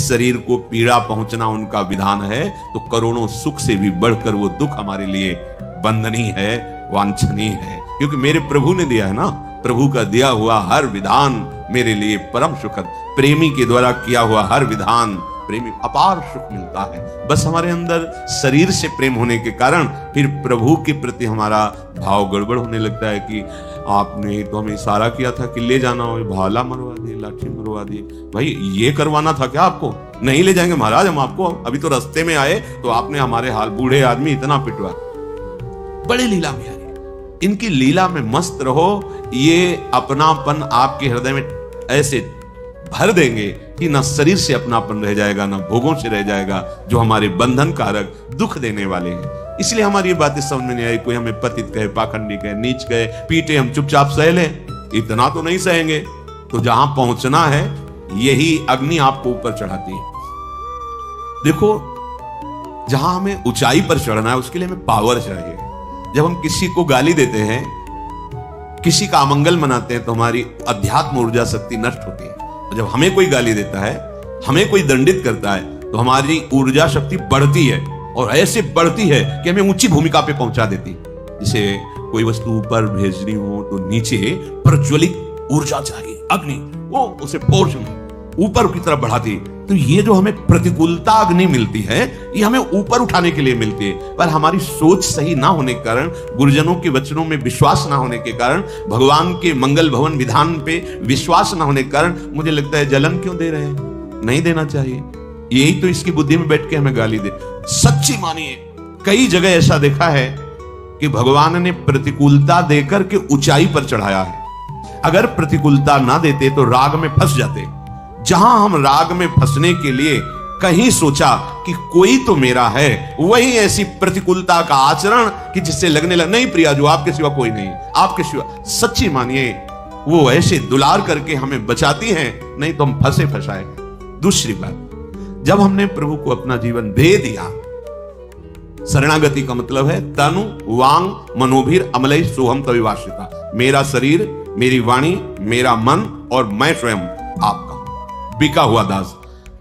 इस शरीर को पीड़ा पहुंचना उनका विधान है, तो करोड़ों सुख से भी बढ़कर वो दुख हमारे लिए वंदनीय है, वांछनीय है। क्योंकि मेरे प्रभु ने दिया है ना, प्रभु का दिया हुआ हर विधान मेरे लिए परम सुखद, प्रेमी के द्वारा किया हुआ हर विधान प्रेमी अपार सुख मिलता है। बस हमारे अंदर शरीर से प्रेम होने के कारण फिर प्रभु के प्रति हमारा भाव गड़बड़ होने लगता है कि आपने तो हमें इशारा किया था कि ले जाना हो, भाला मरवा दिए, लाठी मरवा दिए, भाई ये करवाना था क्या आपको? नहीं ले जाएंगे महाराज हम आपको, अभी तो रास्ते में आए तो आपने हमारे हाल, बूढ़े आदमी इतना पिटवा। बड़े लीला में आए, इनकी लीला में मस्त रहो। ये अपनापन आपके हृदय में ऐसे भर देंगे कि ना शरीर से अपनापन रह जाएगा, ना भोगों से रह जाएगा जो हमारे बंधन कारक दुख देने वाले हैं। इसलिए हमारी ये बातें समझ में नहीं आई। कोई हमें पतित कहे, पाखंडी कहे, नीच कहे, पीटे, हम चुपचाप सह लें, इतना तो नहीं सहेंगे। तो जहां पहुंचना है यही अग्नि आपको ऊपर चढ़ाती है। देखो, जहां हमें ऊंचाई पर चढ़ना है उसके लिए हमें पावर चाहिए। जब हम किसी को गाली देते हैं, किसी का अमंगल मनाते हैं, तो हमारी अध्यात्म ऊर्जा शक्ति नष्ट होती है। जब हमें कोई गाली देता है, हमें कोई दंडित करता है, तो हमारी ऊर्जा शक्ति बढ़ती है, और ऐसे बढ़ती है कि हमें ऊंची भूमिका पे पहुंचा देती है। जैसे कोई वस्तु ऊपर भेजनी हो तो नीचे प्रज्वलित ऊर्जा चाहिए, अग्नि, वो उसे पोषण ऊपर की तरफ बढ़ाती है। तो ये जो हमें प्रतिकूलता अग्नि मिलती है, ये हमें ऊपर उठाने के लिए मिलती है। पर हमारी सोच सही ना होने के कारण, गुरुजनों के वचनों में विश्वास ना होने के कारण, भगवान के मंगल भवन विधान पे विश्वास ना होने के कारण, मुझे लगता है जलन क्यों दे रहे हैं, नहीं देना चाहिए। यही तो इसकी बुद्धि में बैठ के हमें गाली दे। सच्ची मानिए, कई जगह ऐसा देखा है कि भगवान ने प्रतिकूलता देकर के ऊंचाई पर चढ़ाया है। अगर प्रतिकूलता ना देते तो राग में फंस जाते। जहां हम राग में फंसने के लिए कहीं सोचा कि कोई तो मेरा है, वही ऐसी प्रतिकूलता का आचरण कि जिससे लगने लगा नहीं प्रिया, जो आपके सिवा कोई नहीं, आपके सिवा। सच्ची मानिए, वो ऐसे दुलार करके हमें बचाती हैं, नहीं तो हम फंसे फंसाए। दूसरी बात, जब हमने प्रभु को अपना जीवन दे दिया, शरणागति का मतलब है तनु वांग मनोभीर अमलय सोहम तविवासिता। मेरा शरीर, मेरी वाणी, मेरा मन और मैं स्वयं आपका बिका हुआ दास।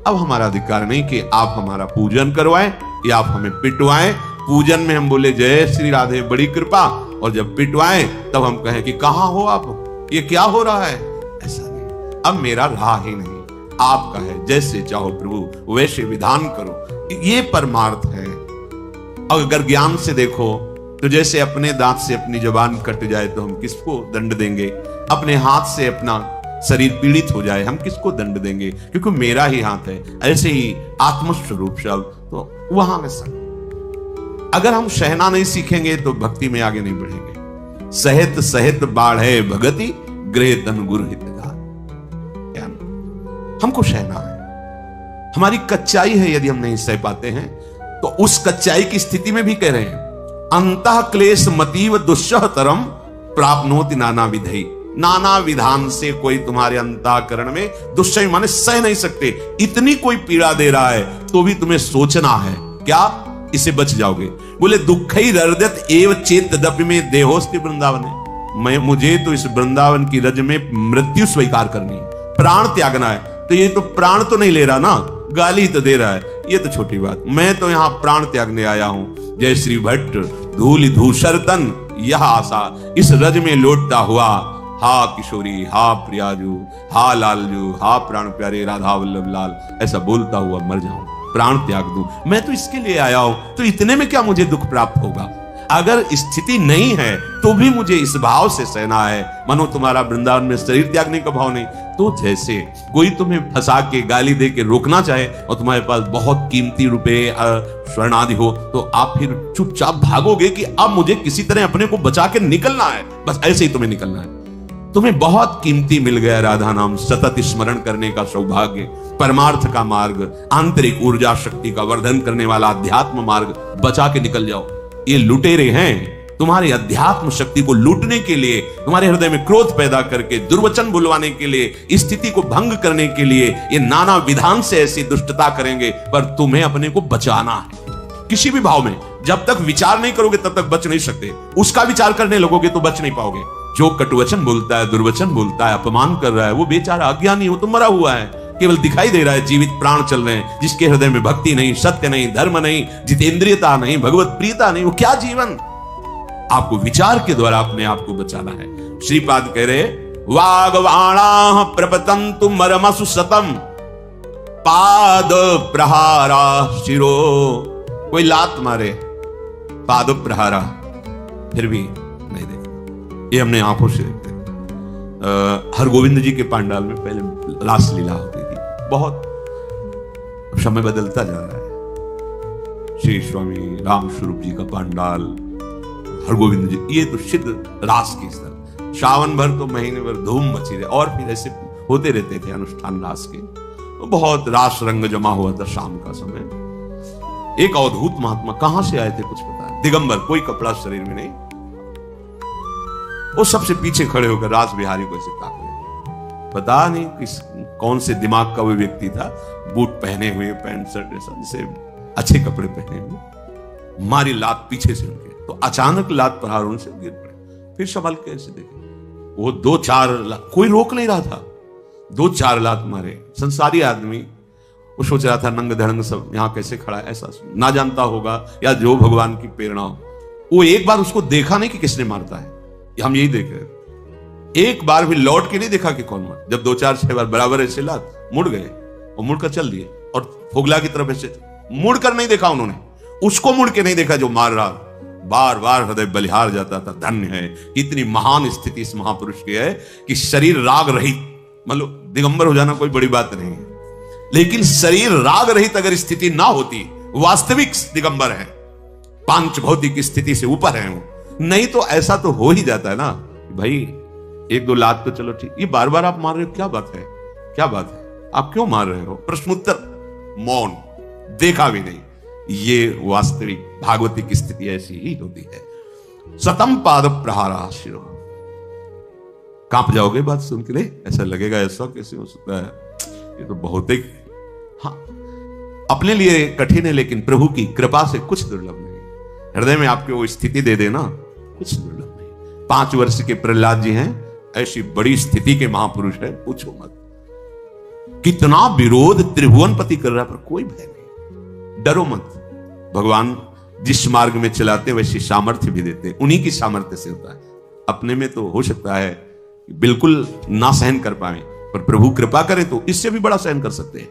अब हमारा अधिकार नहीं कि आप हमारा पूजन करवाएं या आप हमें पिटवाएं। पूजन में हम बोले जय श्री राधे, बड़ी कृपा, और जब पिटवाएं तब हम कहें कि कहां हो आप, ये क्या हो रहा है। ऐसा नहीं, अब मेरा रहा ही नहीं, आपका है। जैसे चाहो प्रभु वैसे विधान करो, ये परमार्थ है। अगर ज्ञान से देखो तो जैसे अपने दांत से अपनी जबान कट जाए तो हम किसको दंड देंगे, अपने हाथ से अपना शरीर पीड़ित हो जाए हम किसको दंड देंगे, क्योंकि मेरा ही हाथ है। ऐसे ही आत्मस्वरूप शब्द, तो वहां में सब। अगर हम सहना नहीं सीखेंगे तो भक्ति में आगे नहीं बढ़ेंगे। सहित सहित बाढ़े भगति, गृह तन गुरु हितगार। हमको सहना है, हमारी कच्चाई है। यदि हम नहीं सह पाते हैं तो उस कच्चाई की स्थिति में भी कह रहे हैं, अंतः क्लेश मतीव दुस्सह तरम प्राप्नोति नाना विधि। नाना विधान से कोई तुम्हारे अंतःकरण में दुष्चय माने सह नहीं सकते। इतनी कोई पीड़ा दे रहा है तो भी तुम्हें सोचना है क्या, इसे बच जाओगे। बोले दुखई दर्दत एव चेत दपि में देहोस्ति वृंदावन। मुझे तो इस वृंदावन की रज में मृत्यु स्वीकार करनी है, प्राण त्यागना है। तो ये तो प्राण तो नहीं ले रहा ना, गाली तो दे रहा है, ये तो छोटी बात। मैं तो यहां प्राण त्यागने आया हूं। जय श्री भट्ट धूलि धूसर तन यह आशा, इस रज में लौटता हुआ, हा किशोरी, हा प्रियाजू, हा लालजू, हा प्राण प्यारे राधा वल्लभ लाल, ऐसा बोलता हुआ मर जाऊं, प्राण त्याग दूं। मैं तो इसके लिए आया हूं, तो इतने में क्या मुझे दुख प्राप्त होगा। अगर स्थिति नहीं है तो भी मुझे इस भाव से सहना है। मानो तुम्हारा वृंदावन में शरीर त्यागने का भाव नहीं, तो जैसे कोई तुम्हें फंसा के गाली दे के रोकना चाहे और तुम्हारे पास बहुत कीमती रुपए स्वर्ण आदि हो, तो आप फिर चुपचाप भागोगे कि अब मुझे किसी तरह अपने को बचा के निकलना है। बस ऐसे ही तुम्हें निकलना है। तुम्हें बहुत कीमती मिल गया राधा नाम, सतत स्मरण करने का सौभाग्य, परमार्थ का मार्ग, आंतरिक ऊर्जा शक्ति का वर्धन करने वाला अध्यात्म मार्ग, बचा के निकल जाओ। ये लुटेरे हैं तुम्हारी अध्यात्म शक्ति को लूटने के लिए, तुम्हारे हृदय में क्रोध पैदा करके, दुर्वचन बुलवाने के लिए, स्थिति को भंग करने के लिए ये नाना विधान से ऐसी दुष्टता करेंगे। पर तुम्हें अपने को बचाना है किसी भी भाव में। जब तक विचार नहीं करोगे तब तक बच नहीं सकते। उसका विचार करने लगोगे तो बच नहीं पाओगे। जो कटुवचन बोलता है, दुर्वचन बोलता है, अपमान कर रहा है, वो बेचारा अज्ञानी हो तो मरा हुआ है। केवल दिखाई दे रहा है जीवित प्राण चल रहे हैं, जिसके हृदय में भक्ति नहीं, सत्य नहीं, धर्म नहीं, जितेंद्रियता नहीं, भगवत प्रियता नहीं, वो क्या जीवन। आपको विचार के द्वारा अपने आप को बचाना है। श्रीपाद कह रहे वागवाणा प्रपतंतु मरमसु सतम पाद प्रहारा शिरो। कोई लात मारे, पाद प्रहारा, फिर भी नहीं देखा। ये हमने आंखों से देखते। हरगोविंद जी के पांडाल में पहले रासलीला होती थी, बहुत समय बदलता जा रहा है। श्री स्वामी राम स्वरूप जी का पांडाल, हरगोविंद जी, ये तो सिद्ध रास की स्थल। श्रावण भर तो महीने भर धूम मची रहे, और फिर ऐसे होते रहते थे अनुष्ठान रास के। तो बहुत रास रंग जमा हुआ था शाम का समय। एक अवधूत महात्मा कहां से आए थे कुछ पता नहीं, दिगंबर, कोई कपड़ा शरीर में नहीं, वो सबसे पीछे खड़े होकर रास बिहारी को ऐसे ताक रहे। पता नहीं कौन से दिमाग का वो व्यक्ति था, बूट पहने हुए, पैंट शर्ट ऐसा, जैसे अच्छे कपड़े पहने हुए, मारी लात पीछे से उनके, तो अचानक लात प्रहार उनसे गिर पड़े। फिर संभाल के ऐसे देखे, वो 2-4 लात, कोई रोक नहीं रहा था, 2-4 लात मारे। संसारी आदमी, वो सोच रहा था नंग धड़ंग सब यहां कैसे खड़ा है, ऐसा ना जानता होगा या जो भगवान की प्रेरणा हो। वो एक बार उसको देखा नहीं कि किसने मारता है, हम यही देख रहे। एक बार भी लौट के नहीं देखा कि कौन मार। जब 2-4-6 बार बराबर ऐसे लात, मुड़ गए और मुड़कर चल दिए, और फोगला की तरफ ऐसे मुड़कर नहीं देखा उन्होंने, उसको मुड़ के नहीं देखा जो मार रहा। बार बार हृदय बलिहार जाता था। धन्य है, इतनी महान स्थिति इस महापुरुष की है कि शरीर राग रहित, मतलब दिगंबर हो जाना कोई बड़ी बात नहीं है, लेकिन शरीर राग रहित अगर स्थिति ना होती, वास्तविक दिगंबर है, पांच भौतिक स्थिति से ऊपर है वो। नहीं तो ऐसा तो हो ही जाता है ना भाई, 1-2 लात तो चलो ठीक, ये बार बार आप मार रहे हो, क्या बात है, क्या बात है, आप क्यों मार रहे हो? प्रश्नोत्तर, मौन, देखा भी नहीं। ये वास्तविक भागवतिक स्थिति ऐसी ही होती है। सतम पाद प्रहारा शिरो। कांप जाओगे बात सुन के, नहीं ऐसा लगेगा, ऐसा कैसे हो सकता है, ये तो बहुत ही, हाँ, अपने लिए कठिन है, लेकिन प्रभु की कृपा से कुछ दुर्लभ नहीं। हृदय में आपके वो स्थिति दे देना, कुछ दुर्लभ नहीं। 5 वर्ष के प्रहलाद जी हैं, ऐसी बड़ी स्थिति के महापुरुष है, पूछो मत। कितना विरोध त्रिभुवनपति कर रहा, पर कोई भय नहीं, डरो मत। भगवान जिस मार्ग में चलाते हैं वैसी सामर्थ्य भी देते हैं, उन्हीं की सामर्थ्य से होता है। अपने में तो हो सकता है बिल्कुल ना सहन कर पाए, पर प्रभु कृपा करे तो इससे भी बड़ा सहन कर सकते हैं।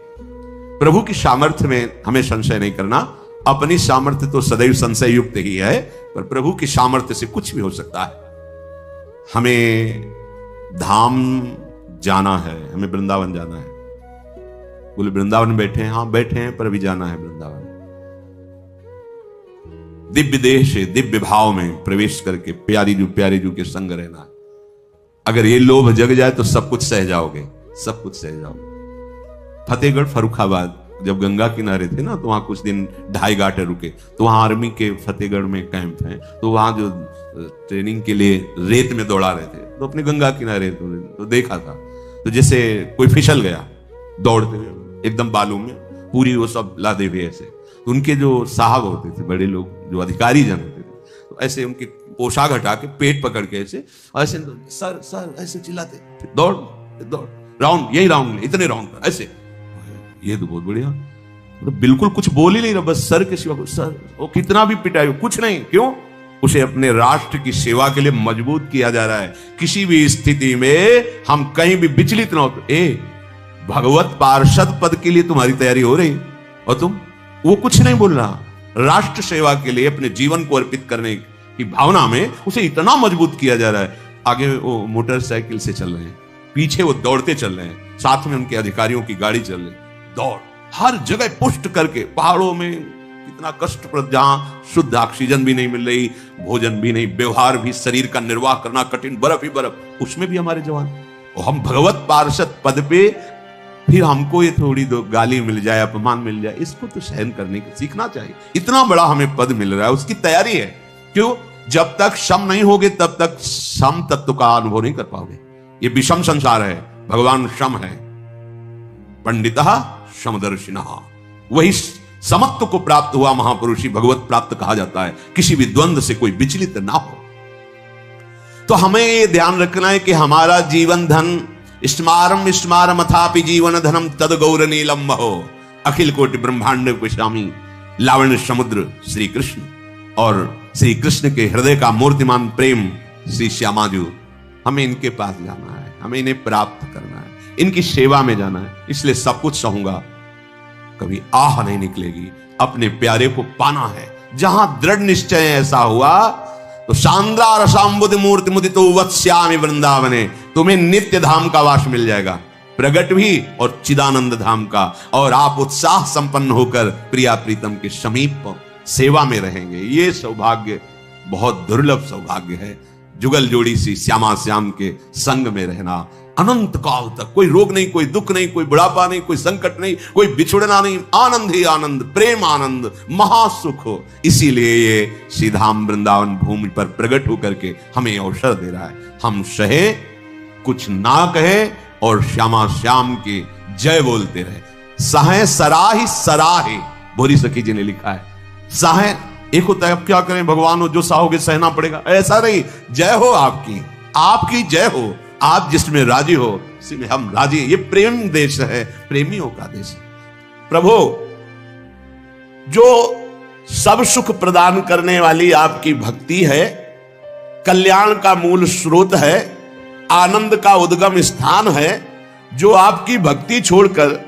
प्रभु की सामर्थ्य में हमें संशय नहीं करना। अपनी सामर्थ्य तो सदैव संशय युक्त ही है, पर प्रभु की सामर्थ्य से कुछ भी हो सकता है। हमें धाम जाना है, हमें वृंदावन जाना है। बोले वृंदावन में बैठे हैं, हाँ बैठे हैं, पर अभी जाना है वृंदावन। दिव्य देह से दिव्य भाव में प्रवेश करके प्यारी जू के संग रहना। अगर ये लोभ जग जाए तो सब कुछ सह जाओगे, सब कुछ सह जाओगे। फतेहगढ़ फर्रुखाबाद जब गंगा किनारे थे ना, तो वहां कुछ दिन 2.5 घाटे रुके, तो वहां आर्मी के फतेहगढ़ में कैंप है, तो वहां जो ट्रेनिंग के लिए रेत में दौड़ा रहे थे, तो अपने गंगा किनारे तो देखा था, तो जैसे कोई फिसल गया दौड़ते हुए एकदम बालू में, पूरी वो सब लादे हुए ऐसे, तो उनके जो साहब होते थे, बड़े लोग जो अधिकारी जन होते थे, तो ऐसे उनकी पोशाक हटा के पेट पकड़ के ऐसे सर सर ऐसे चिल्लाते, दौड़ दौड़, राउंड, यही राउंड, इतने राउंड ऐसे। ये तो बहुत बढ़िया, तो बिल्कुल कुछ बोल ही नहीं रहा, बस सर के सिवा सर, वो कितना भी पिटाई कुछ नहीं। क्यों? उसे अपने राष्ट्र की सेवा के लिए मजबूत किया जा रहा है। किसी भी स्थिति में हम कहीं भी विचलित ना हो, तो भगवत पार्षद पद के लिए तुम्हारी तैयारी हो रही, और तुम, वो कुछ नहीं बोल रहा, राष्ट्र सेवा के लिए अपने जीवन को अर्पित करने की भावना में उसे इतना मजबूत किया जा रहा है। आगे वो मोटरसाइकिल से चल रहे हैं, पीछे वो दौड़ते चल रहे हैं, साथ में उनके अधिकारियों की गाड़ी चल रही, दौड़ हर जगह पुष्ट करके, पहाड़ों में कितना कष्टप्रद, जहां शुद्ध ऑक्सीजन भी नहीं मिल रही, भोजन भी नहीं, व्यवहार भी, शरीर का निर्वाह करना कठिन, बर्फ ही बर्फ, उसमें भी हमारे जवान। और हम भगवत पार्षद पद पे, फिर हमको ये थोड़ी दो गाली मिल जाए, अपमान मिल जाए, इसको तो सहन करने की सीखना चाहिए। इतना बड़ा हमें पद मिल रहा है, उसकी तैयारी है। क्यों? जब तक सम नहीं होगे तब तक सम तत्व का अनुभव नहीं कर पाओगे। ये विषम संसार है, भगवान सम है। पंडितः समदर्शिनः, वही समत्व को प्राप्त हुआ महापुरुष ही भगवत प्राप्त कहा जाता है। किसी भी द्वंद्व से कोई विचलित ना हो। तो हमें ये ध्यान रखना है कि हमारा जीवन धन स्मारम स्मारम अथापि जीवन धनम तद गौर नीलम हो। अखिल कोटि ब्रह्मांड को स्वामी लावण्य समुद्र श्री कृष्ण और श्री कृष्ण के हृदय का मूर्तिमान प्रेम श्री श्यामाजू, हमें इनके पास जाना है, हमें इन्हें प्राप्त करना है, इनकी सेवा में जाना है। इसलिए सब कुछ सहूंगा, कभी आह नहीं निकलेगी। अपने प्यारे को पाना है। जहां दृढ़ निश्चय ऐसा हुआ तो शांद्रा रसाम्बुद मूर्ति मुदितो वत्स्यामि वृंदावने, तुम्हें नित्य धाम का वास मिल जाएगा, प्रगट भी और चिदानंद धाम का। और आप उत्साह संपन्न होकर प्रिया प्रीतम के समीप सेवा में रहेंगे। ये सौभाग्य बहुत दुर्लभ सौभाग्य है, जुगल जोड़ी सी श्यामा श्याम के संग में रहना अनंत काल तक। कोई रोग नहीं, कोई दुख नहीं, कोई बुढ़ापा नहीं, कोई संकट नहीं, कोई बिछुड़ना नहीं, आनंद ही आनंद, प्रेम आनंद, महासुख हो। इसीलिए ये श्रीधाम वृंदावन भूमि पर प्रकट होकर के हमें अवसर दे रहा है। हम सहे, कुछ ना कहे और श्यामा श्याम की जय बोलते रहे। सहे सराही सराहे, भोरी सखी जी ने लिखा है। सहे एक होता है, अब क्या करें भगवान हो, जो साहोगे सहना पड़ेगा, ऐसा नहीं। जय हो आपकी, आपकी जय हो, आप जिसमें राजी हो उसमें हम राजी। ये प्रेम देश है, प्रेमियों का देश है। प्रभु, जो सब सुख प्रदान करने वाली आपकी भक्ति है, कल्याण का मूल स्रोत है, आनंद का उद्गम स्थान है, जो आपकी भक्ति छोड़कर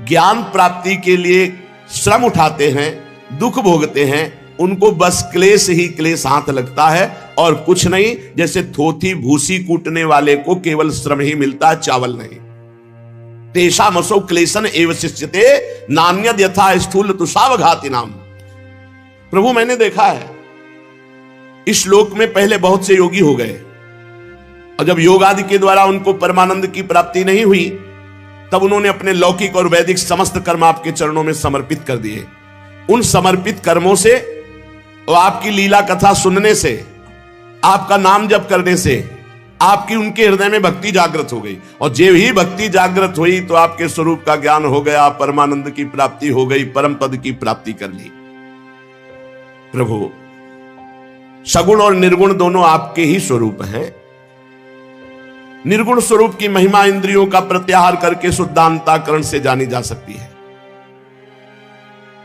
ज्ञान प्राप्ति के लिए श्रम उठाते हैं, दुख भोगते हैं, उनको बस क्लेश ही क्लेश हाथ लगता है और कुछ नहीं। जैसे थोथी भूसी कूटने वाले को केवल श्रम ही मिलता है, चावल नहीं। तेषामसौ क्लेशन एव शिष्यते नान्यद यथा स्थूल तुषावघाति नाम। प्रभु, मैंने देखा है इस श्लोक में पहले बहुत से योगी हो गए, और जब योग आदि के द्वारा उनको परमानंद की प्राप्ति नहीं हुई, तब उन्होंने अपने लौकिक और वैदिक समस्त कर्म आपके चरणों में समर्पित कर दिए। उन समर्पित कर्मों से और आपकी लीला कथा सुनने से, आपका नाम जप करने से आपकी उनके हृदय में भक्ति जागृत हो गई, और जब ही भक्ति जागृत हुई तो आपके स्वरूप का ज्ञान हो गया, परमानंद की प्राप्ति हो गई, परम पद की प्राप्ति कर ली। प्रभु, सगुण और निर्गुण दोनों आपके ही स्वरूप हैं। निर्गुण स्वरूप की महिमा इंद्रियों का प्रत्याहार करके शुद्धांतकरण से जानी जा सकती है।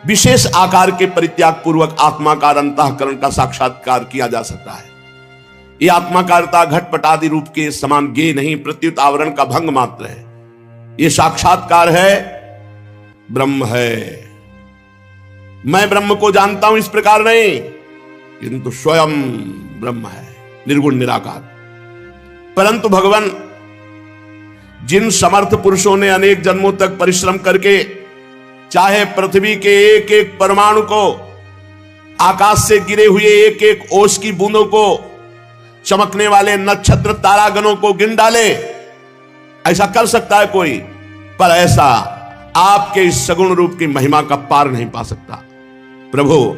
विशेष आकार के परित्याग पूर्वक आत्माकार अंतःकरण का साक्षात्कार किया जा सकता है। यह आत्माकारता घटपट आदि रूप के समान गेय नहीं, प्रत्युत आवरण का भंग मात्र है। यह साक्षात्कार है, ब्रह्म है। मैं ब्रह्म को जानता हूं इस प्रकार नहीं, किंतु स्वयं ब्रह्म है, निर्गुण निराकार। परंतु भगवान, जिन समर्थ पुरुषों ने अनेक जन्मों तक परिश्रम करके चाहे पृथ्वी के एक एक परमाणु को, आकाश से गिरे हुए एक एक ओस की बूंदों को, चमकने वाले नक्षत्र तारागणों को गिन डाले, ऐसा कर सकता है कोई, पर ऐसा आपके इस सगुण रूप की महिमा का पार नहीं पा सकता। प्रभु,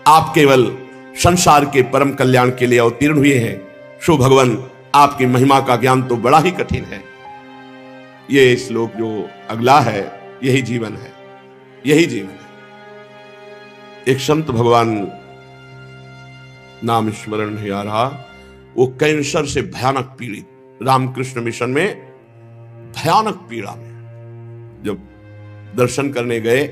आप केवल संसार के परम कल्याण के लिए अवतीर्ण हुए हैं। शो भगवान, आपकी महिमा का ज्ञान तो बड़ा ही कठिन है। ये श्लोक जो अगला है, यही जीवन है, यही जीवन है। एक संत, भगवान नाम स्मरण नहीं आ रहा, वो कैंसर से भयानक पीड़ित, रामकृष्ण मिशन में भयानक पीड़ा में जब दर्शन करने गए,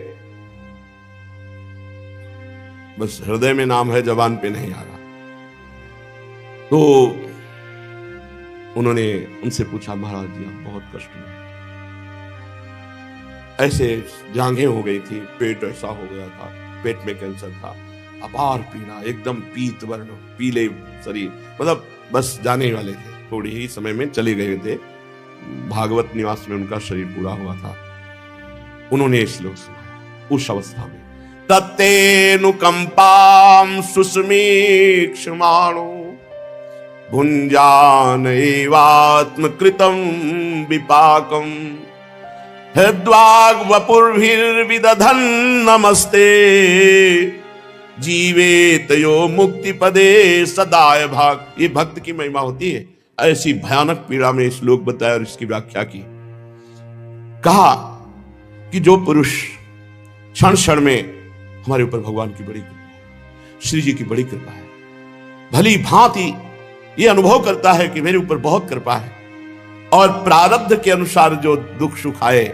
बस हृदय में नाम है, जबान पे नहीं आ रहा। तो उन्होंने उनसे पूछा, महाराज जी आप बहुत कष्ट में, ऐसे जांघें हो गई थी, पेट ऐसा हो गया था, पेट में कैंसर था, अपार पीड़ा, एकदम पीत वर्ण, पीले शरीर, मतलब बस जाने वाले थे, थोड़ी ही समय में चले गए थे। भागवत निवास में उनका शरीर पूरा हुआ था। उन्होंने श्लोक सुनाया उस अवस्था में, तत्तेनुकंपाम सुस्मीक्षमाणो भुंजान एवात्मकृतं विपाकम हृद्वाग वपुर्भिर्विदधन नमस्ते जीवेत यो मुक्ति पदे सदाय भाग। ये भक्त की महिमा होती है। ऐसी भयानक पीड़ा में श्लोक बताया और इसकी व्याख्या की। कहा कि जो पुरुष क्षण क्षण में, हमारे ऊपर भगवान की बड़ी कृपा है, श्री जी की बड़ी कृपा है, भली भांति ये अनुभव करता है कि मेरे ऊपर बहुत कृपा है, और प्रारब्ध के अनुसार जो दुख सुख आए,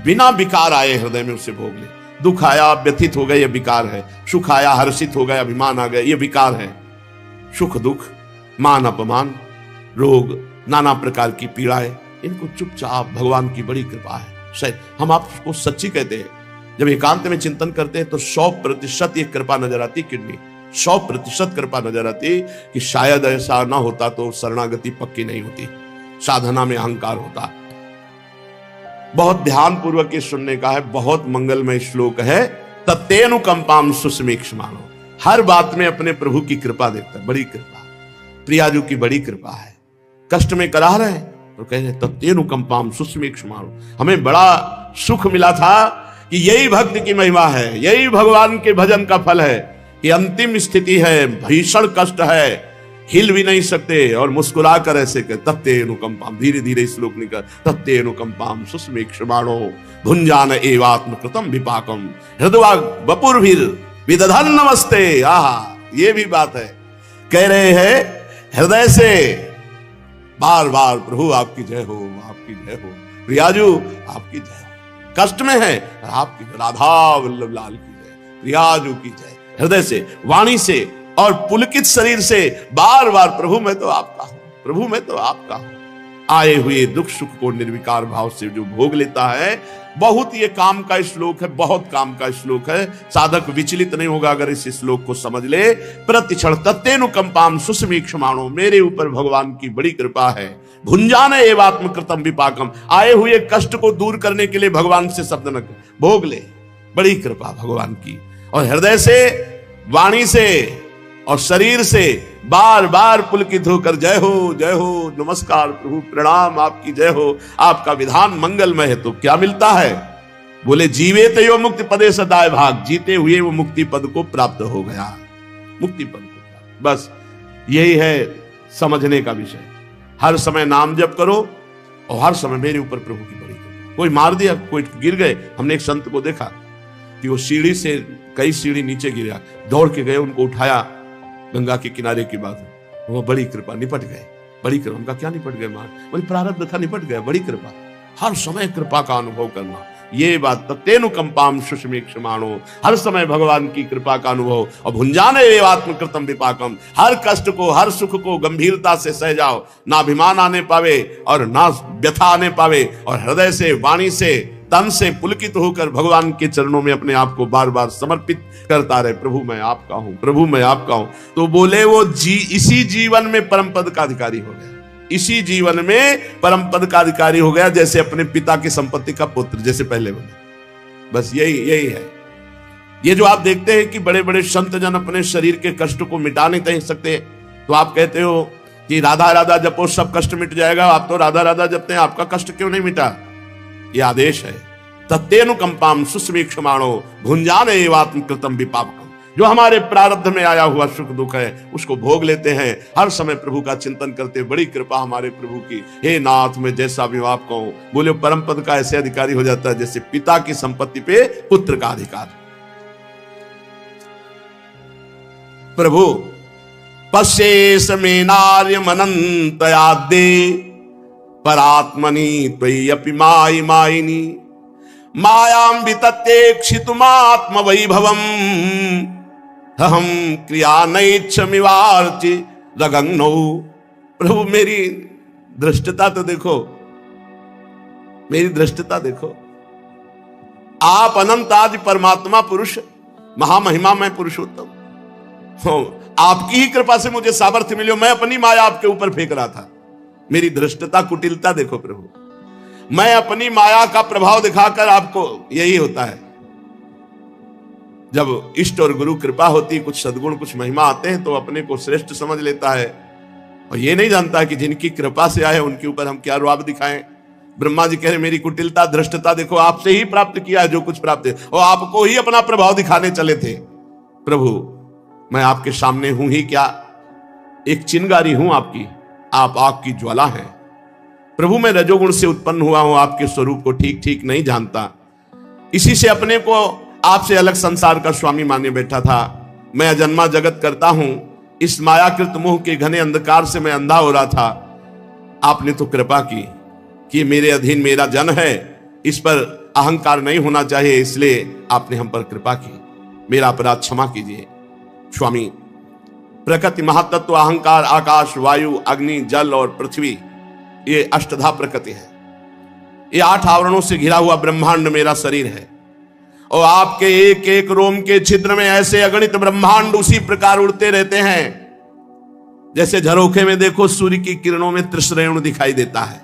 बिना विकार आए हृदय में उसे भोग ले। दुख आया व्यथित हो गए, यह विकार है। सुख आया हर्षित हो गए, अभिमान आ गए, यह विकार है। सुख दुख, मान अपमान, रोग, नाना प्रकार की पीड़ाएं, इनको चुपचाप, भगवान की बड़ी कृपा है। शायद हम आपको सच्ची कहते हैं, जब एकांत में चिंतन करते हैं तो 100% ये कृपा नजर आती, किडनी 100% कृपा नजर आती कि शायद ऐसा ना होता तो शरणागति पक्की नहीं होती, साधना में अहंकार होता। बहुत ध्यान पूर्वक ये सुनने का है, बहुत मंगलमय श्लोक है। तत्तेनुकंपाम सुस्मीक्ष्माणो, हर बात में अपने प्रभु की कृपा देखता है, बड़ी कृपा। प्रियाजू की बड़ी कृपा है। कष्ट में करा रहे तो कह रहे तत्तेनुकंपाम सुस्मीक्ष्माणो, हमें बड़ा सुख मिला था कि यही भक्ति की महिमा है, यही भगवान के भजन का फल है कि अंतिम स्थिति है, भीषण कष्ट है, हिल भी नहीं सकते और मुस्कुरा कर ऐसे कह तत्तेनुकंपाम, धीरे धीरे श्लोक निकल, तत्तेनुकंपाम सुस्मीक्ष्माणो भुंजान एवात्म कृतम विपाकम हृदवा वपुर्भिर विदधन नमस्ते। आहा, ये भी बात है। कह रहे हैं हृदय से बार बार प्रभु आपकी जय हो, आपकी जय हो, प्रियाजू आपकी जय हो। कष्ट में है आपकी, राधा वल्लभ लाल की जय, प्रियाजू की जय। हृदय से, वाणी से और पुलकित शरीर से बार बार प्रभु मैं तो आपका हूं, प्रभु मैं तो आपका हूं। आए हुए दुख सुख को निर्विकार भाव से जो भोग लेता है, बहुत ये काम का श्लोक है, बहुत काम का श्लोक है। साधक विचलित नहीं होगा अगर इस श्लोक को समझ ले। प्रतिक्षण तत्तेनुकंपाम सुस्मीक्ष्माणो, मेरे ऊपर भगवान की बड़ी कृपा है। भुंजान एवात्म कृतम विपाकम, आए हुए कष्ट को दूर करने के लिए भगवान से शब्द न भोग ले, बड़ी कृपा भगवान की। और हृदय से, वाणी से और शरीर से बार बार पुलकित होकर जय हो, नमस्कार प्रभु, प्रणाम, आपकी जय हो, आपका विधान मंगलमय है। तो क्या मिलता है? बोले जीवे तयो मुक्ति पदे सदाए भाग, जीते हुए वो मुक्ति पद को प्राप्त हो गया, मुक्ति पद को प्राप्त। बस यही है समझने का विषय। हर समय नाम जप करो और हर समय मेरे ऊपर प्रभु की बड़ी कृपा। कोई मार दिया, कोई गिर गए, हमने एक संत को देखा कि वो सीढ़ी से कई सीढ़ी नीचे गिरा, दौड़ के गए, उनको उठाया, गंगा के किनारे की बात है, वो बड़ी कृपा, निपट गए, बड़ी कृपा। उनका क्या निपट गए? मार, वही प्रारब्ध था, निपट गए, बड़ी कृपा। हर समय कृपा का अनुभव करना, ये बात। तत्तेनुकंपाम सुस्मीक्ष्माणो, हर समय भगवान की कृपा का अनुभव। और भुंजान एवात्म कृतम विपाकम, हर कष्ट को, हर सुख को गंभीरता से सह जाओ, ना अभिमान आने पावे और ना व्यथा आने पावे, और हृदय से, वाणी से, तन से पुलकित होकर भगवान के चरणों में अपने आप को बार बार समर्पित करता रहे, प्रभु मैं आपका हूं, प्रभु मैं आपका हूं। तो बोले वो इसी जीवन में परम पद का अधिकारी हो गया, इसी जीवन में परम पद का अधिकारी हो गया, जैसे अपने पिता की संपत्ति का पुत्र, जैसे पहले बोले। बस यही है। ये जो आप देखते हैं कि बड़े बड़े संत जन अपने शरीर के कष्ट को मिटा नहीं सकते, तो आप कहते हो कि राधा राधा जपो सब कष्ट मिट जाएगा। आप तो राधा राधा जपते हैं, आपका कष्ट क्यों नहीं मिटा? ये आदेश है। तत्तेनुकंपाम सुस्मीक्ष्माणो भुंजान एवात्म कृतम विपाकम, जो हमारे प्रारब्ध में आया हुआ सुख दुख है उसको भोग लेते हैं, हर समय प्रभु का चिंतन करते। बड़ी कृपा हमारे प्रभु की। हे नाथ, मैं जैसा भी आप कहूं, बोले परम पद का ऐसे अधिकारी हो जाता है जैसे पिता की संपत्ति पे पुत्र का अधिकार। प्रभु पश्येश में नार्यमनंतयाद्दे परात्मनि त्वयि माई मायिनी मायां वितत्येक्षितुमात्म वैभवम् हम क्रिया नैच्छमिवार्चि रगंगनौ। प्रभु मेरी दृष्टता तो देखो, मेरी दृष्टता देखो। आप अनंत आदि परमात्मा पुरुष, महामहिमा में पुरुषोत्तम हो, आपकी ही कृपा से मुझे सामर्थ्य मिली। मैं अपनी माया आपके ऊपर फेंक रहा था। मेरी दृष्टता, कुटिलता देखो प्रभु। मैं अपनी माया का प्रभाव दिखाकर, आपको यही होता है जब इष्ट और गुरु कृपा होती, कुछ सद्गुण, कुछ महिमा आते हैं तो अपने को श्रेष्ठ समझ लेता है और ये नहीं जानता कि जिनकी कृपा से आए उनके ऊपर हम क्या रुआब दिखाएं। ब्रह्मा जी कह रहे मेरी कुटिलता, दृष्टता देखो, आपसे ही प्राप्त किया है जो कुछ प्राप्त है, और आपको ही अपना प्रभाव दिखाने चले थे। प्रभु मैं आपके सामने हूं ही क्या, एक चिंगारी हूं आपकी, आप आग की ज्वाला हैं। प्रभु मैं रजोगुण से उत्पन्न हुआ हूं, आपके स्वरूप को ठीक ठीक नहीं जानता, इसी से अपने को आपसे अलग संसार का स्वामी माने बैठा था। मैं अजन्मा जगत करता हूं, इस मायाकृत मोह के घने अंधकार से मैं अंधा हो रहा था। आपने तो कृपा की कि ये मेरे अधीन मेरा जन है, इस पर अहंकार नहीं होना चाहिए, इसलिए आपने हम पर कृपा की, मेरा अपराध क्षमा कीजिए। स्वामी, प्रकृति महातत्व अहंकार, आकाश, वायु, अग्नि, जल और पृथ्वी, ये अष्टधा प्रकृति है। ये 8 आवरणों से घिरा हुआ ब्रह्मांड मेरा शरीर है, और आपके एक एक रोम के छिद्र में ऐसे अगणित ब्रह्मांड उसी प्रकार उड़ते रहते हैं जैसे झरोखे में देखो सूर्य की किरणों में त्रिश्रेणु दिखाई देता है,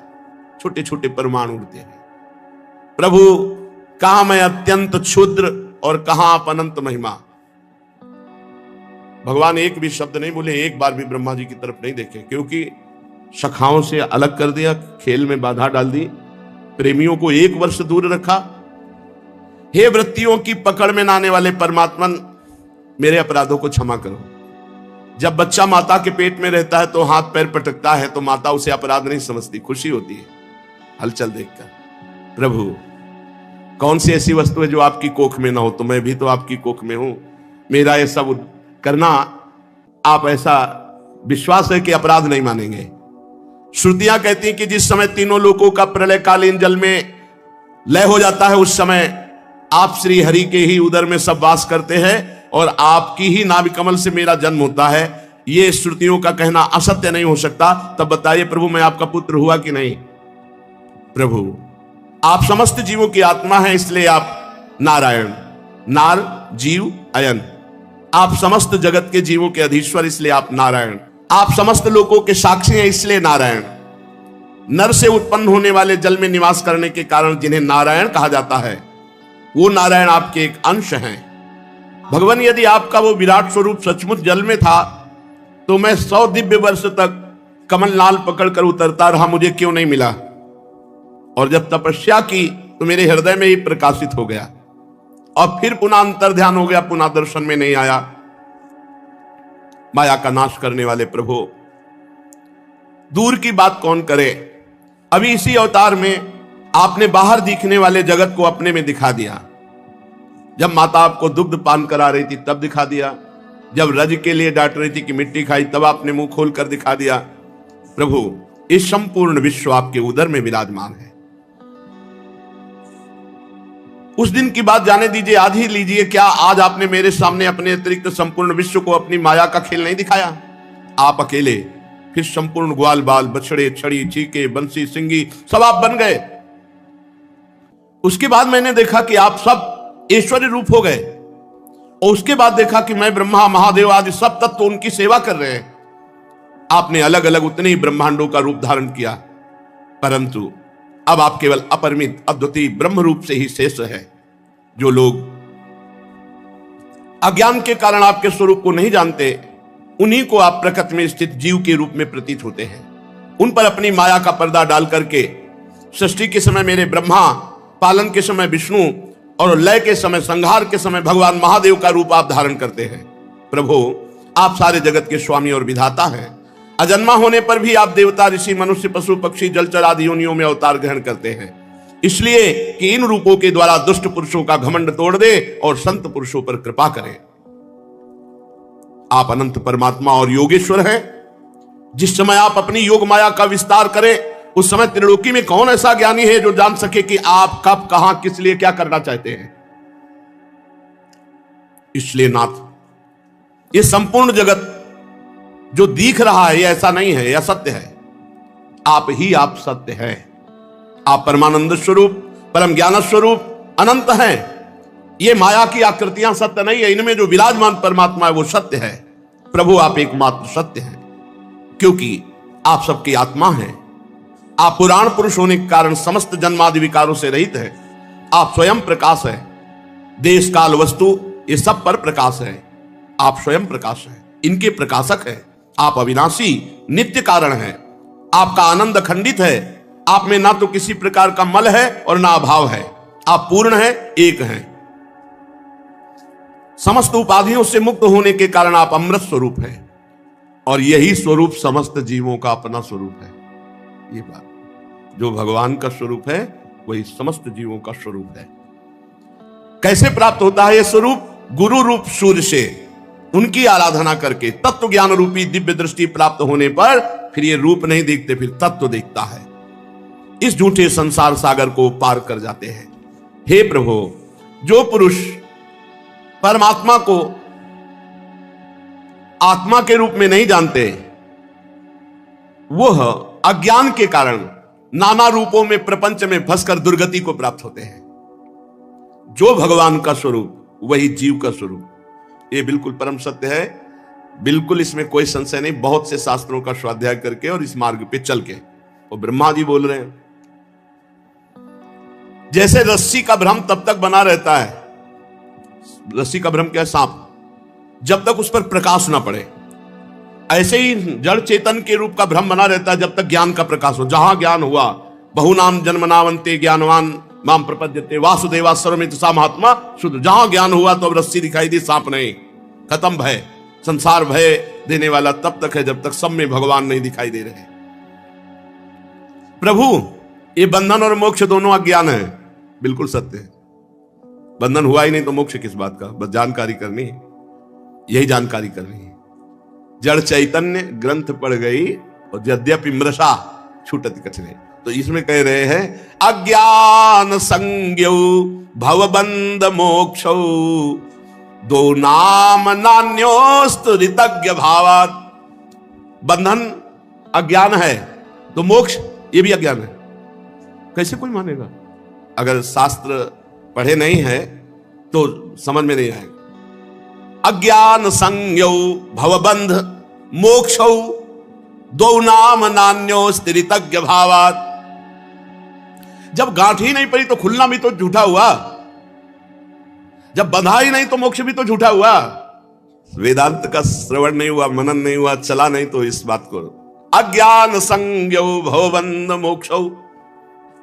छोटे छोटे परमाणु उड़ते हैं। प्रभु, कहां मैं अत्यंत क्षुद्र और कहां आप अनंत महिमा। भगवान एक भी शब्द नहीं बोले, एक बार भी ब्रह्मा जी की तरफ नहीं देखे, क्योंकि सखाओं से अलग कर दिया, खेल में बाधा डाल दी, प्रेमियों को 1 वर्ष दूर रखा। हे वृत्तियों की पकड़ में न आने वाले परमात्मन, मेरे अपराधों को क्षमा करो। जब बच्चा माता के पेट में रहता है तो हाथ पैर पटकता है, तो माता उसे अपराध नहीं समझती, खुशी होती है हलचल देखकर। प्रभु, कौन सी ऐसी वस्तु है जो आपकी कोख में ना हो, तो मैं भी तो आपकी कोख में हूं। मेरा ये सब करना, आप ऐसा विश्वास है कि अपराध नहीं मानेंगे। श्रुतियां कहती हैं कि जिस समय तीनों लोकों का प्रलयकालीन जल में लय हो जाता है, उस समय आप श्री हरि के ही उदर में सब वास करते हैं और आपकी ही नाभि कमल से मेरा जन्म होता है। ये श्रुतियों का कहना असत्य नहीं हो सकता। तब बताइए प्रभु, मैं आपका पुत्र हुआ कि नहीं? प्रभु, आप समस्त जीवों की आत्मा हैं, इसलिए आप नारायण, नार जीव अयन, आप समस्त जगत के जीवों के अधीश्वर, इसलिए आप नारायण। आप समस्त लोगों के साक्षी हैं, इसलिए नारायण। नर से उत्पन्न होने वाले जल में निवास करने के कारण जिन्हें नारायण कहा जाता है, वो नारायण आपके एक अंश हैं। भगवान, यदि आपका वो विराट स्वरूप सचमुच जल में था, तो मैं 100 दिव्य वर्ष तक कमलनाल पकड़कर उतरता रहा, मुझे क्यों नहीं मिला? और जब तपस्या की तो मेरे हृदय में ही प्रकाशित हो गया, और फिर पुनः अंतर ध्यान हो गया, पुनः दर्शन में नहीं आया। माया का नाश करने वाले प्रभु, दूर की बात कौन करे, अभी इसी अवतार में आपने बाहर दिखने वाले जगत को अपने में दिखा दिया। जब माता आपको दुग्ध पान करा रही थी तब दिखा दिया, जब रज के लिए डांट रही थी कि मिट्टी खाई तब आपने मुंह खोल कर दिखा दिया। प्रभु, इस संपूर्ण विश्व आपके उदर में विराजमान है। उस दिन की बात जाने दीजिए, आज ही लीजिए, क्या आज आपने मेरे सामने अपने अतिरिक्त संपूर्ण विश्व को अपनी माया का खेल नहीं दिखाया? आप अकेले फिर संपूर्ण ग्वाल बाल, बछड़े, छड़ी, चीके, बंसी, सिंगी सब आप बन गए। उसके बाद मैंने देखा कि आप सब ऐश्वर्य रूप हो गए, और उसके बाद देखा कि मैं ब्रह्मा, महादेव आदि सब तत्व उनकी सेवा कर रहे हैं। आपने अलग अलग उतने ही ब्रह्मांडों का रूप धारण किया, परंतु अब आप केवल अपरिमित अद्वितीय ब्रह्म रूप से ही शेष है। जो लोग अज्ञान के कारण आपके स्वरूप को नहीं जानते, उन्हीं को आप प्रकृति में स्थित जीव के रूप में प्रतीत होते हैं। उन पर अपनी माया का पर्दा डाल करके सृष्टि के समय मेरे ब्रह्मा, पालन के समय विष्णु और लय के समय, संहार के समय भगवान महादेव का रूप आप धारण करते हैं। प्रभु, आप सारे जगत के स्वामी और विधाता हैं। अजन्मा होने पर भी आप देवता, ऋषि, मनुष्य, पशु, पक्षी, जलचर आदि योनियों में अवतार ग्रहण करते हैं, इसलिए कि इन रूपों के द्वारा दुष्ट पुरुषों का घमंड तोड़ दे और संत पुरुषों पर कृपा करें। आप अनंत परमात्मा और योगेश्वर हैं। जिस समय आप अपनी योग माया का विस्तार करें, उस समय त्रिलोकी में कौन ऐसा ज्ञानी है जो जान सके कि आप कब, कहां, किस लिए, क्या करना चाहते हैं? इसलिए नाथ, ये संपूर्ण जगत जो दिख रहा है, ये ऐसा नहीं है, यह सत्य है। आप ही आप सत्य है। आप परमानंद स्वरूप, परम ज्ञान स्वरूप, अनंत हैं। ये माया की आकृतियां सत्य नहीं है, इनमें जो विराजमान परमात्मा है वो सत्य है। प्रभु, आप एकमात्र सत्य हैं, क्योंकि आप सबकी आत्मा हैं। आप पुराण पुरुष होने के कारण समस्त जन्मादि विकारों से रहित है। आप स्वयं प्रकाश है। देश काल वस्तु ये सब पर प्रकाश है। आप स्वयं प्रकाश है, इनके प्रकाशक है। आप अविनाशी नित्य कारण है। आपका आनंद अखंडित है। आप में ना तो किसी प्रकार का मल है और ना अभाव है। आप पूर्ण है, एक हैं। समस्त उपाधियों से मुक्त होने के कारण आप अमृत स्वरूप हैं, और यही स्वरूप समस्त जीवों का अपना स्वरूप है। ये बात, जो भगवान का स्वरूप है वही समस्त जीवों का स्वरूप है। कैसे प्राप्त होता है यह स्वरूप? गुरु रूप सूर्य से उनकी आराधना करके तत्व ज्ञान रूपी दिव्य दृष्टि प्राप्त होने पर फिर ये रूप नहीं देखते, फिर तत्व देखता है। इस झूठे संसार सागर को पार कर जाते हैं। हे प्रभु, जो पुरुष परमात्मा को आत्मा के रूप में नहीं जानते, वह अज्ञान के कारण नाना रूपों में प्रपंच में फंसकर दुर्गति को प्राप्त होते हैं। जो भगवान का स्वरूप वही जीव का स्वरूप, ये बिल्कुल परम सत्य है, बिल्कुल इसमें कोई संशय नहीं। बहुत से शास्त्रों का स्वाध्याय करके और इस मार्ग पे चल के, और ब्रह्मा जी बोल रहे हैं, जैसे रस्सी का भ्रम तब तक बना रहता है, रस्सी का भ्रम क्या है, सांप, जब तक उस पर प्रकाश ना पड़े, ऐसे ही जड़ चेतन के रूप का भ्रम बना रहता है जब तक ज्ञान का प्रकाश हो। जहां ज्ञान हुआ, बहुनाम जन्मनावंते ज्ञानवान माम प्रपद्यते वासुदेवा सर्वमित सा महात्मा शुद्ध। जहां ज्ञान हुआ तो अब रस्सी दिखाई दी, सांप नहीं। खत्म भय। संसार भय देने वाला तब तक है जब तक सब में भगवान नहीं दिखाई दे रहे। प्रभु, ये बंधन और मोक्ष दोनों अज्ञान है, बिल्कुल सत्य है। बंधन हुआ ही नहीं तो मोक्ष किस बात का, बस जानकारी करनी है, यही जानकारी करनी है। जड़ चैतन्य ग्रंथ पढ़ गई और यद्यपि मृषा छूटति कछने। तो इसमें कह रहे हैं अज्ञान संज्ञौ भवबंध मोक्षौ दो नाम नान्योस्तु ऋतज्ञ भावात्। बंधन अज्ञान है तो मोक्ष ये भी अज्ञान है। कैसे कोई मानेगा? अगर शास्त्र पढ़े नहीं है तो समझ में नहीं आएगा। अज्ञान संज्ञौ भवबंध मोक्षौ दो नाम नान्यो स्थिरितज्ञ भावात्। जब गांठ ही नहीं पड़ी तो खुलना भी तो झूठा हुआ, जब बंधा ही नहीं तो मोक्ष भी तो झूठा हुआ। वेदांत का श्रवण नहीं हुआ, मनन नहीं हुआ, चला नहीं तो इस बात को। अज्ञान संज्ञौ भवबंध मोक्षौ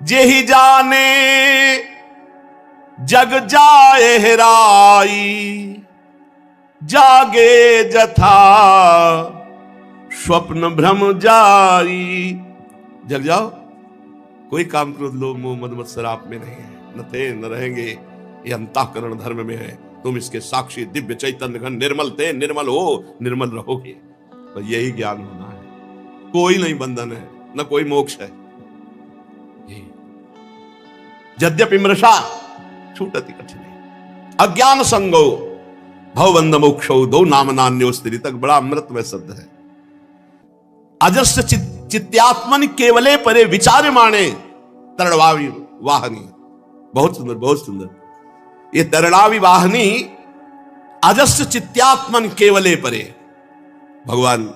जे ही जाने जग जाए हेराई जागे जथा स्वप्न भ्रम जाई। जग जाओ, कोई काम क्रोध लोभ मोह मद मत्सर आप में नहीं है, न थे न रहेंगे, ये अंतःकरण धर्म में है। तुम इसके साक्षी दिव्य चैतन्य घन निर्मल थे, निर्मल हो, निर्मल रहोगे। तो यही ज्ञान होना है। कोई नहीं बंधन है, न कोई मोक्ष है। यद्यपि मृषा छूटति कठिन अज्ञान संगो भवबंध मोक्षो दो नाम नान्यो स्थिति तक। बड़ा अमृतमय शब्द है। अजस्य चित्त्यात्मन केवले परे विचार माणे तरणावी वाहनी। बहुत सुंदर, बहुत सुंदर। ये तरणावी वाहनी अजस्य चित्त्यात्मन केवले परे। भगवान,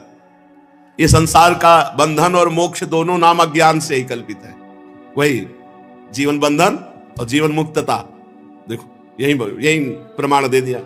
ये संसार का बंधन और मोक्ष दोनों नाम अज्ञान से ही कल्पित है। वही जीवन बंधन और जीवन मुक्तता, देखो यही प्रमाण दे दिया।